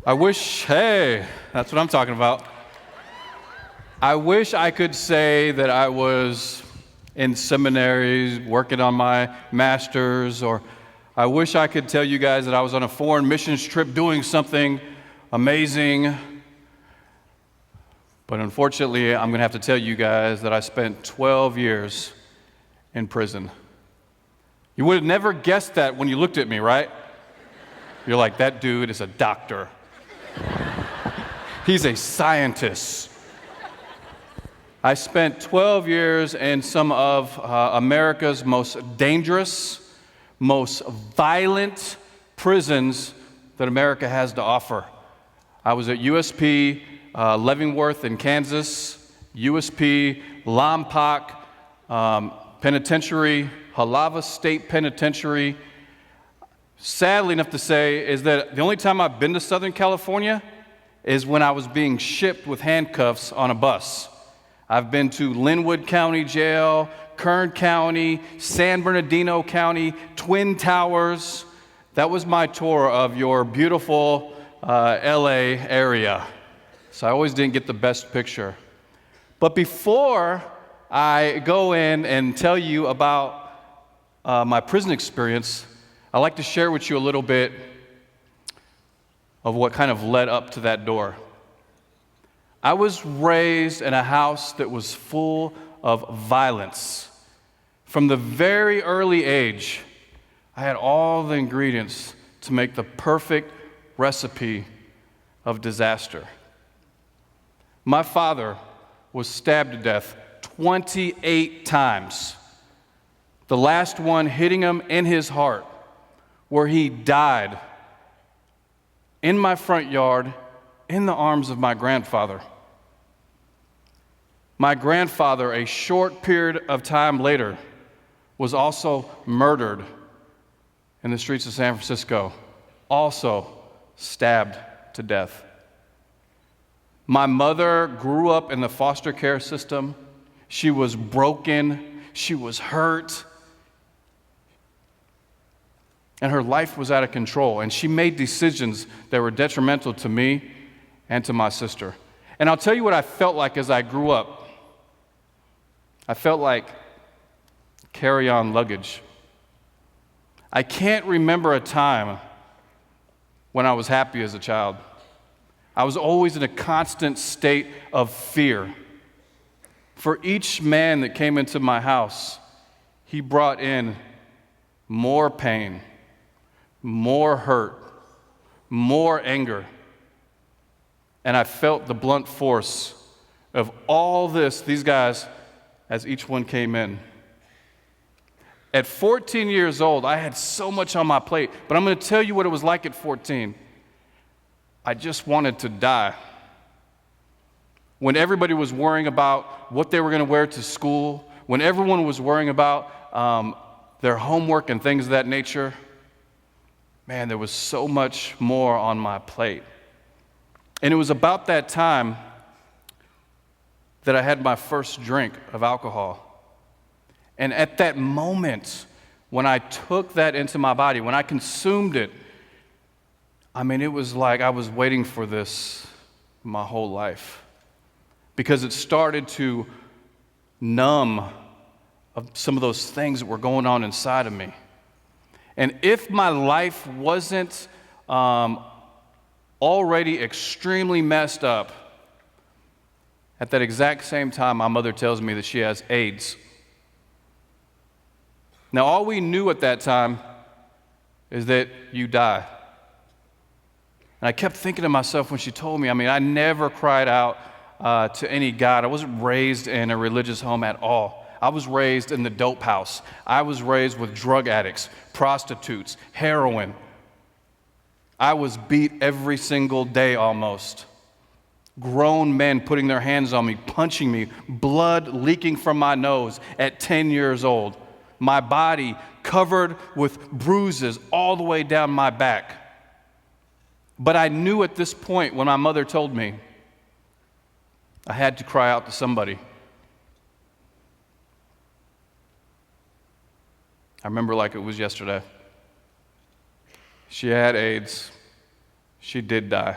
Hey, that's what I'm talking about. I wish I could say that I was in seminaries working on my master's, or I wish I could tell you guys that I was on a foreign missions trip doing something amazing. But unfortunately, I'm going to have to tell you guys that I spent 12 years in prison. You would have never guessed that when you looked at me, right? You're like, that dude is a doctor. He's a scientist. I spent 12 years in some of America's most dangerous, most violent prisons that America has to offer. I was at USP Leavenworth in Kansas, USP Lompoc Penitentiary, Halava State Penitentiary. Sadly enough to say is that the only time I've been to Southern California is when I was being shipped with handcuffs on a bus. I've been to Linwood County Jail, Kern County, San Bernardino County, Twin Towers. That was my tour of your beautiful LA area. So I always didn't get the best picture. But before I go in and tell you about my prison experience, I'd like to share with you a little bit of what kind of led up to that door. I was raised in a house that was full of violence. From the very early age, I had all the ingredients to make the perfect recipe of disaster. My father was stabbed to death 28 times, the last one hitting him in his heart, where he died in my front yard in the arms of my grandfather. My grandfather, a short period of time later, was also murdered in the streets of San Francisco, also stabbed to death. My mother grew up in the foster care system. She was broken, she was hurt, and her life was out of control, and she made decisions that were detrimental to me and to my sister. And I'll tell you what I felt like as I grew up. I felt like carry-on luggage. I can't remember a time when I was happy as a child. I was always in a constant state of fear. For each man that came into my house, he brought in more pain, more hurt, more anger. And I felt the blunt force of all these guys, as each one came in. At 14 years old, I had so much on my plate, but I'm going to tell you what it was like at 14. I just wanted to die. When everybody was worrying about what they were going to wear to school, when everyone was worrying about their homework and things of that nature, man, there was so much more on my plate. And it was about that time that I had my first drink of alcohol. And at that moment, when I took that into my body, when I consumed it, it was like I was waiting for this my whole life. Because it started to numb of some of those things that were going on inside of me. And if my life wasn't already extremely messed up, at that exact same time, my mother tells me that she has AIDS. Now, all we knew at that time is that you die. And I kept thinking to myself when she told me, I never cried out to any God. I wasn't raised in a religious home at all. I was raised in the dope house. I was raised with drug addicts, prostitutes, heroin. I was beat every single day almost. Grown men putting their hands on me, punching me, blood leaking from my nose at 10 years old. My body covered with bruises all the way down my back. But I knew at this point when my mother told me, I had to cry out to somebody. I remember like it was yesterday. She had AIDS. She did die.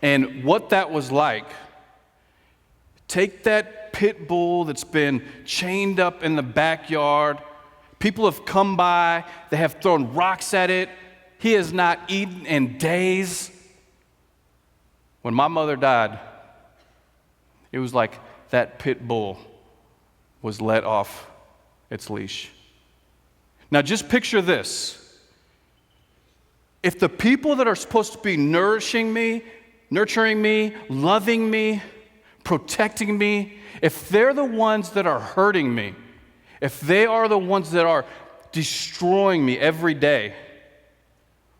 And what that was like, take that pit bull that's been chained up in the backyard. People have come by, they have thrown rocks at it. He has not eaten in days. When my mother died, it was like that pit bull was let off its leash. Now just picture this. If the people that are supposed to be nurturing me, loving me, protecting me, if they're the ones that are hurting me, if they are the ones that are destroying me every day,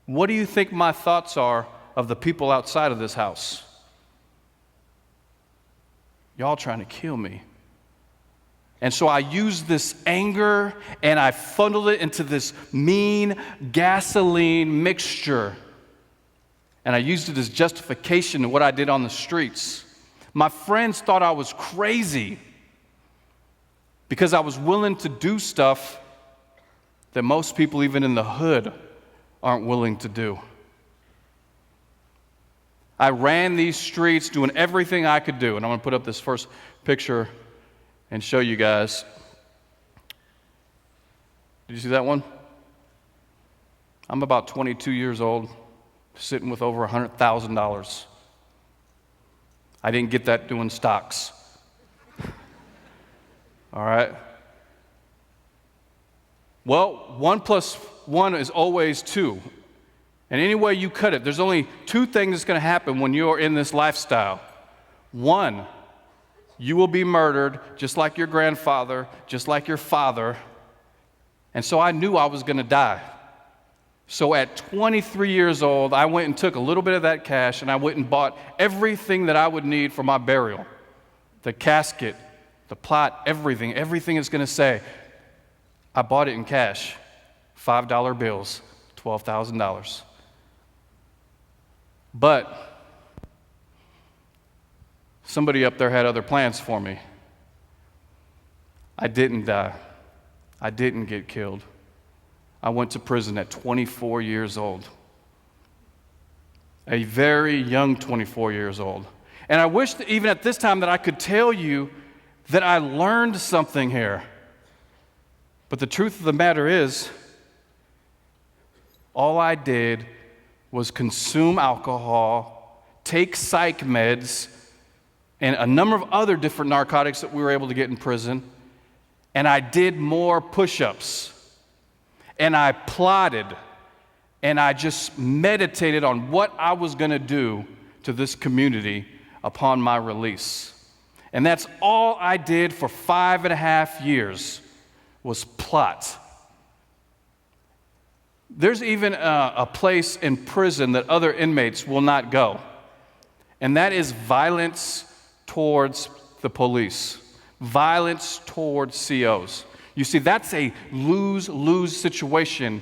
what do you think my thoughts are of the people outside of this house? Y'all trying to kill me. And so I used this anger and I funneled it into this mean gasoline mixture. And I used it as justification of what I did on the streets. My friends thought I was crazy because I was willing to do stuff that most people, even in the hood, aren't willing to do. I ran these streets doing everything I could do. And I'm going to put up this first picture and show you guys. Did you see that one? I'm about 22 years old, sitting with over $100,000. I didn't get that doing stocks. All right? Well, 1 + 1 is always 2. And any way you cut it, there's only 2 things that's going to happen when you're in this lifestyle. 1, you will be murdered just like your grandfather, just like your father. And so I knew I was going to die. So at 23 years old, I went and took a little bit of that cash and I went and bought everything that I would need for my burial. The casket, the plot, everything. Everything is going to say, I bought it in cash. $5 bills, $12,000. But somebody up there had other plans for me. I didn't die. I didn't get killed. I went to prison at 24 years old. A very young 24 years old. And I wish that even at this time that I could tell you that I learned something here. But the truth of the matter is, all I did was consume alcohol, take psych meds, and a number of other different narcotics that we were able to get in prison. And I did more push-ups. And I plotted. And I just meditated on what I was going to do to this community upon my release. And that's all I did for 5.5 years was plot. There's even a place in prison that other inmates will not go, and that is violence towards the police, violence towards COs. You see, that's a lose-lose situation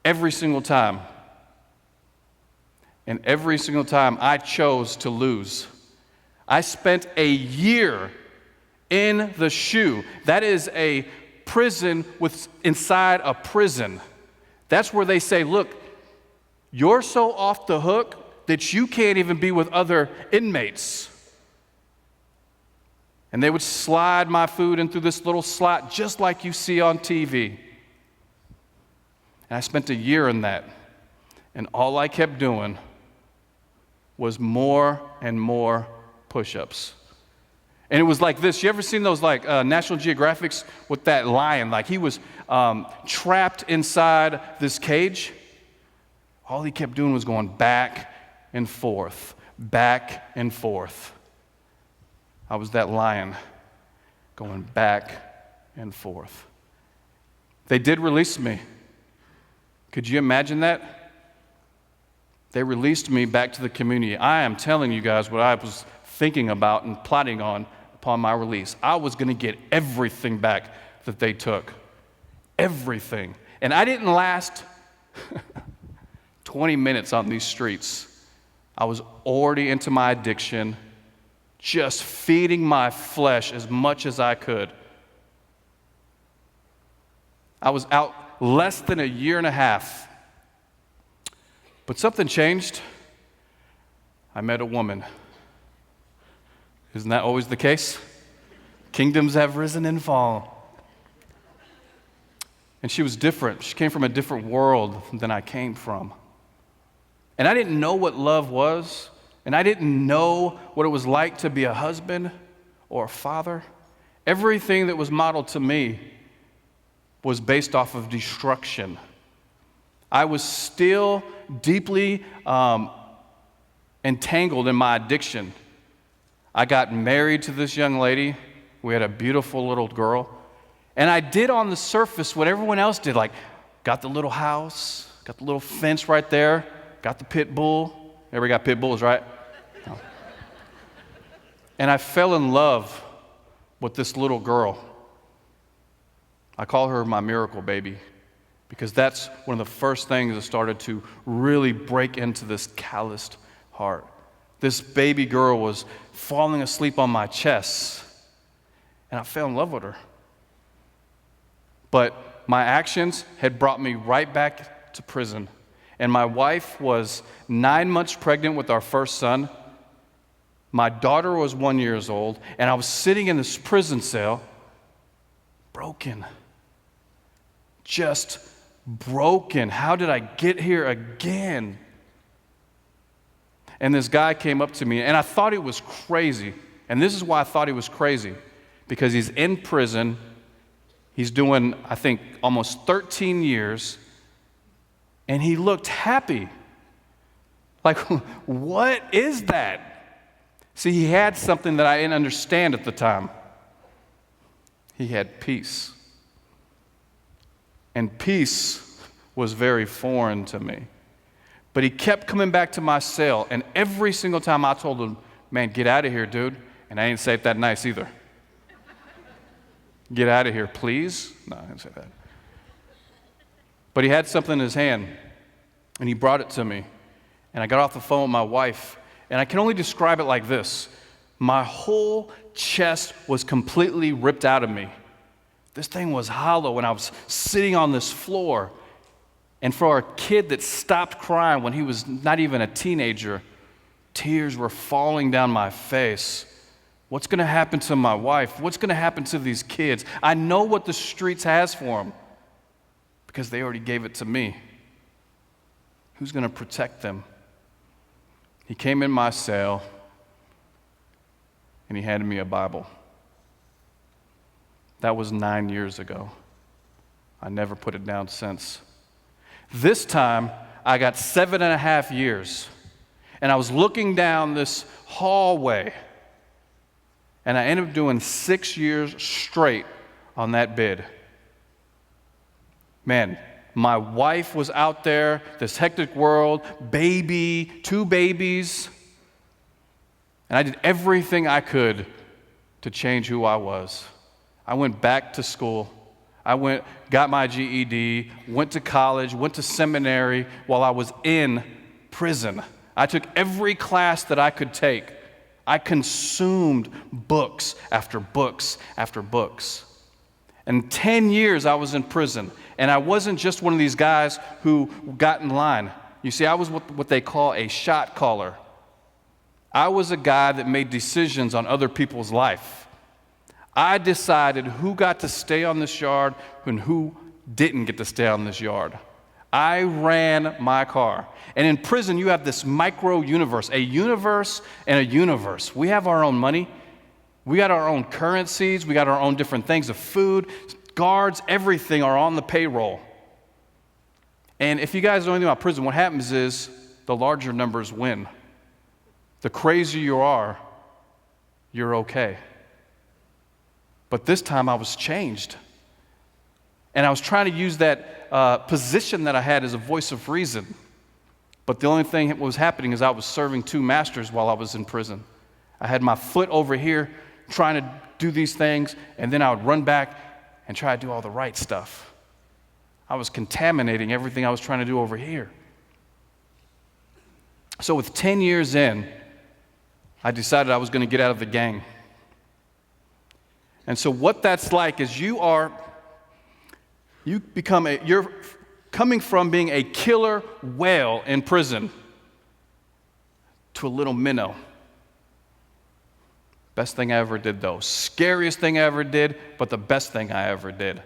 every single time. And every single time I chose to lose. I spent a year in the SHU. That is a prison inside a prison. That's where they say, look, you're so off the hook that you can't even be with other inmates. And they would slide my food in through this little slot just like you see on TV. And I spent a year in that. And all I kept doing was more and more push-ups. And it was like this. You ever seen those National Geographics with that lion? Like he was trapped inside this cage. All he kept doing was going back and forth, back and forth. I was that lion going back and forth. They did release me. Could you imagine that? They released me back to the community. I am telling you guys what I was thinking about and plotting on upon my release. I was going to get everything back that they took. Everything. And I didn't last 20 minutes on these streets. I was already into my addiction, just feeding my flesh as much as I could. I was out less than 1.5 years. But something changed. I met a woman. Isn't that always the case? Kingdoms have risen and fallen. And she was different. She came from a different world than I came from. And I didn't know what love was, and I didn't know what it was like to be a husband or a father. Everything that was modeled to me was based off of destruction. I was still deeply entangled in my addiction. I got married to this young lady. We had a beautiful little girl. And I did on the surface what everyone else did, like got the little house, got the little fence right there, got the pit bull. Everybody got pit bulls, right? No. And I fell in love with this little girl. I call her my miracle baby because that's one of the first things that started to really break into this calloused heart. This baby girl was falling asleep on my chest, and I fell in love with her. But my actions had brought me right back to prison. And my wife was 9 months pregnant with our first son. My daughter was 1 year old, and I was sitting in this prison cell, broken. Just broken. How did I get here again? And this guy came up to me, and I thought he was crazy. And this is why I thought he was crazy, because he's in prison. He's doing, I think, almost 13 years, and he looked happy. Like, what is that? See, he had something that I didn't understand at the time. He had peace. And peace was very foreign to me. But he kept coming back to my cell, and every single time I told him, man, get out of here, dude. And I didn't say it that nice either. Get out of here, please. No, I didn't say that. But he had something in his hand, and he brought it to me. And I got off the phone with my wife, and I can only describe it like this. My whole chest was completely ripped out of me. This thing was hollow, and I was sitting on this floor. And for a kid that stopped crying when he was not even a teenager, tears were falling down my face. What's going to happen to my wife? What's going to happen to these kids? I know what the streets has for them because they already gave it to me. Who's going to protect them? He came in my cell, and he handed me a Bible. That was 9 years ago. I never put it down since. This time, I got 7.5 years, and I was looking down this hallway, and I ended up doing 6 years straight on that bid. Man, my wife was out there, this hectic world, baby, 2 babies, and I did everything I could to change who I was. I went back to school. I got my GED, went to college, went to seminary while I was in prison. I took every class that I could take. I consumed books after books after books. And 10 years I was in prison. And I wasn't just one of these guys who got in line. You see, I was what they call a shot caller. I was a guy that made decisions on other people's life. I decided who got to stay on this yard and who didn't get to stay on this yard. I ran my car. And in prison, you have this micro universe, a universe and a universe. We have our own money. We got our own currencies. We got our own different things of food. Guards, everything are on the payroll. And if you guys know anything about prison, what happens is the larger numbers win. The crazier you are, you're okay. But this time I was changed. And I was trying to use that position that I had as a voice of reason. But the only thing that was happening is I was serving 2 masters while I was in prison. I had my foot over here trying to do these things, and then I would run back and try to do all the right stuff. I was contaminating everything I was trying to do over here. So with 10 years in, I decided I was going to get out of the gang. And so what that's like is you're coming from being a killer whale in prison to to a little minnow. Best thing I ever did, though. Scariest thing I ever did, but the best thing I ever did.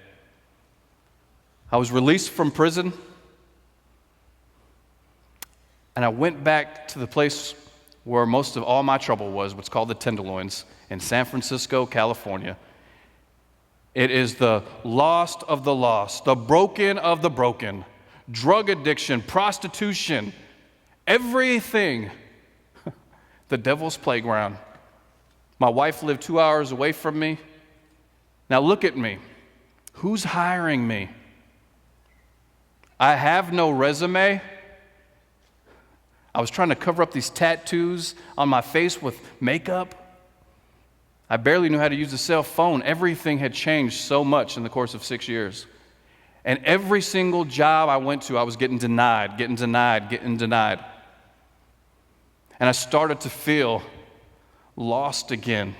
I was released from prison, and I went back to the place where most of all my trouble was, what's called the Tenderloins, in San Francisco, California. It is the lost of the lost, the broken of the broken, drug addiction, prostitution, everything. The devil's playground. My wife lived 2 hours away from me. Now look at me. Who's hiring me? I have no resume. I was trying to cover up these tattoos on my face with makeup. I barely knew how to use a cell phone. Everything had changed so much in the course of 6 years. And every single job I went to, I was getting denied. And I started to feel lost again.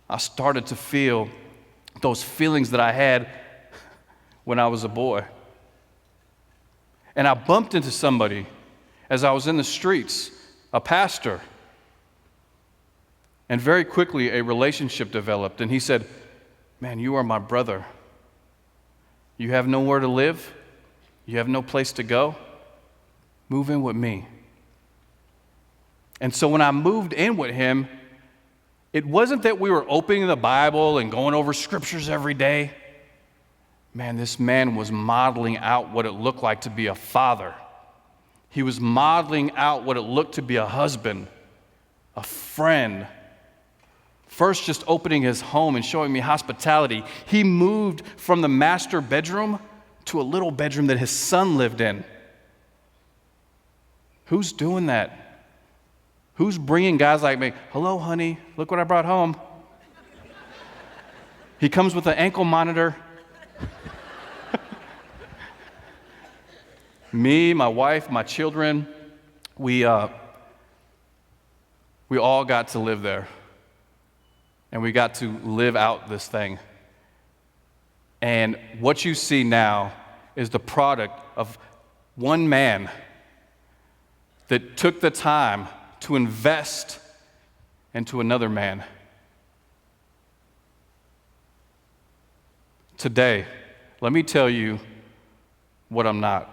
I started to feel those feelings that I had when I was a boy. And I bumped into somebody as I was in the streets, a pastor. And very quickly a relationship developed. And he said, "Man, you are my brother. You have nowhere to live. You have no place to go. Move in with me." And so when I moved in with him, it wasn't that we were opening the Bible and going over scriptures every day. Man, this man was modeling out what it looked like to be a father. He was modeling out what it looked to be a husband, a friend. First, just opening his home and showing me hospitality. He moved from the master bedroom to a little bedroom that his son lived in. Who's doing that? Who's bringing guys like me? "Hello, honey, look what I brought home." He comes with an ankle monitor. Me, my wife, my children, we all got to live there. And we got to live out this thing. And what you see now is the product of one man that took the time to invest into another man. Today, let me tell you what I'm not.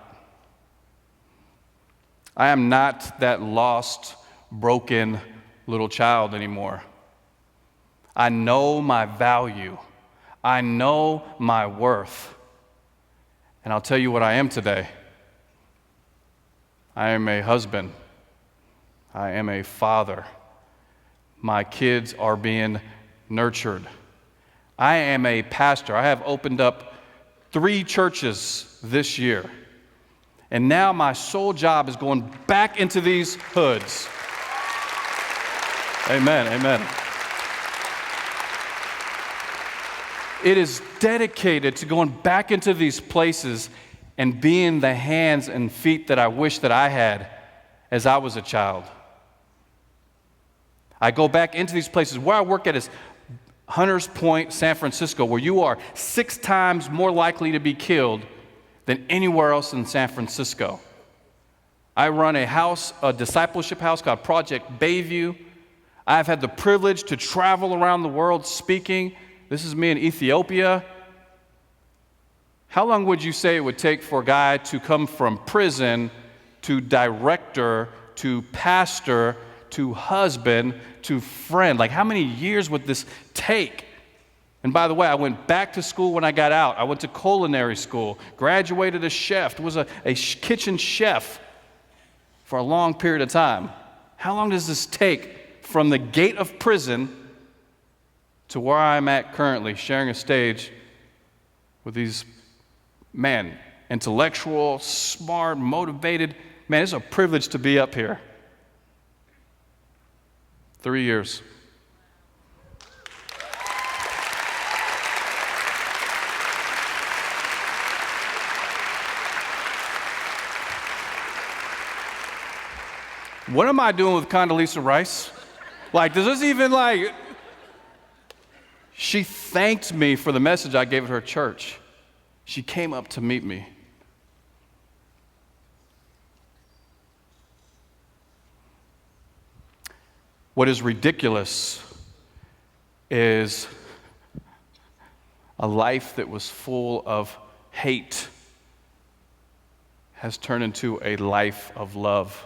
I am not that lost, broken little child anymore. I know my value. I know my worth. And I'll tell you what I am today. I am a husband. I am a father. My kids are being nurtured. I am a pastor. I have opened up 3 churches this year. And now my sole job is going back into these hoods. Amen, amen. It is dedicated to going back into these places and being the hands and feet that I wish that I had as I was a child. I go back into these places. Where I work at is Hunters Point, San Francisco, where you are 6 times more likely to be killed than anywhere else in San Francisco. I run a discipleship house called Project Bayview. I've had the privilege to travel around the world speaking. This is me in Ethiopia. How long would you say it would take for a guy to come from prison to director to pastor to husband to friend? Like, how many years would this take? And by the way, I went back to school when I got out. I went to culinary school, graduated as chef, was a kitchen chef for a long period of time. How long does this take from the gate of prison to where I'm at currently, sharing a stage with these, man, intellectual, smart, motivated? Man, it's a privilege to be up here. 3 years. What am I doing with Condoleezza Rice? Like, does this even like... She thanked me for the message I gave at her church. She came up to meet me. What is ridiculous is a life that was full of hate has turned into a life of love.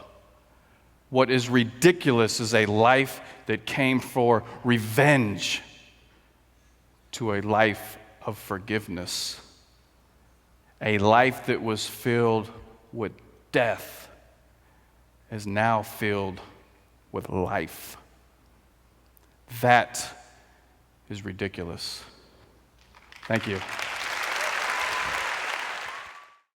What is ridiculous is a life that came for revenge to a life of forgiveness. A life that was filled with death is now filled with life. That is ridiculous. Thank you.